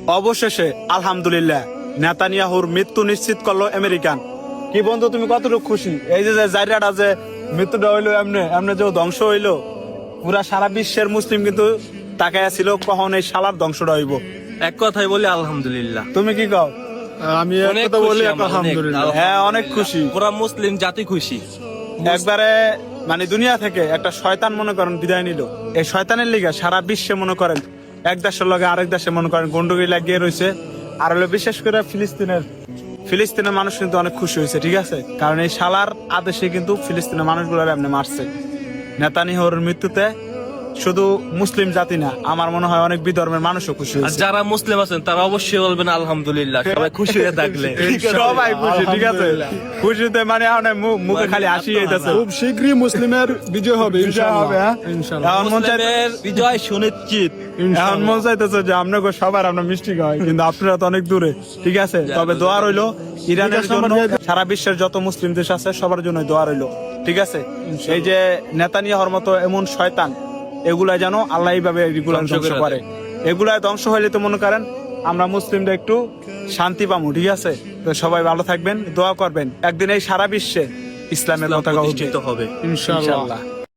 অবশেষে আলহামদুলিল্লাহ নেতানিয়াহুর মৃত্যু নিশ্চিত করলো আমেরিকান। কি বন্ধু, তুমি কতটুকু খুশি? এই যে জায়গাটা যে মৃত্যুটা হইলো, এমনি এমনি যে ধ্বংস হইলো, পুরা সারা বিশ্বের মুসলিম কিন্তু তাকায় ছিল কখন এই শালার ধ্বংসটা হইব। এক কথাই বলি আলহামদুলিল্লাহ। তুমি কি কও? আমি অনেক একটা বলি খুশি আমরা, আলহামদুলিল্লাহ। অনেক, হ্যাঁ, অনেক খুশি। পুরা মুসলিম জাতি খুশি। একবারে মানে দুনিয়া থেকে একটা শয়তান মনে করেন বিদায় নিল। এই শয়তানের লিগে সারা বিশ্বে মনে করেন এক দেশের লগে আরেক দেশে মনে করেন গন্ডগোল লাগিয়ে রয়েছে। আর হলো বিশেষ করে ফিলিস্তিনের মানুষ কিন্তু অনেক খুশি হয়েছে, ঠিক আছে? কারণ এই শালার আদেশে কিন্তু ফিলিস্তিনের মানুষগুলো এমনি মারছে। নেতানিয়াহুর মৃত্যুতে শুধু মুসলিম জাতি না, আমার মনে হয় অনেক বিধর্মের মানুষও খুশি আর হয়েছে। যারা মুসলিম আছেন তারা অবশ্যই বলবেন আলহামদুলিল্লাহ, সবাই খুশি হয়ে থাকলে। সবাই খুশি, ঠিক আছে? খুশিতে মানে মুখে খালি হাসি যাইতেছে। খুব শীঘ্রই মুসলিমের বিজয় হবে ইনশাআল্লাহ। হবে, হ্যাঁ? ইনশাআল্লাহ। এখন মন চাই- মুসলিমের বিজয় সুনিশ্চিত। এখন মন চাইতেছে যে আপনাকে সবার আমরা মিষ্টি খাওয়াই, কিন্তু আপনারা তো অনেক দূরে, ঠিক আছে? তবে দোয়া রইলো ইরানের জন্য, সারা বিশ্বের যত মুসলিম দেশ আছে সবার জন্য দোয়া রইলো, ঠিক আছে? এই যে নেতানিয়াহুর মতো এমন শয়তান, এগুলা যেন আল্লাহ এইভাবে এগুলা ধ্বংস ধ্বংস করে করে। এগুলা ধ্বংস হইলে তো মনে করেন আমরা মুসলিমরা একটু শান্তি পাবো, ঠিক আছে? তো সবাই ভালো থাকবেন, দোয়া করবেন, একদিন এই সারা বিশ্বে ইসলামের পতাকা উঠবে প্রতিষ্ঠিত হবে ইনশাআল্লাহ। ইনশাআল্লাহ।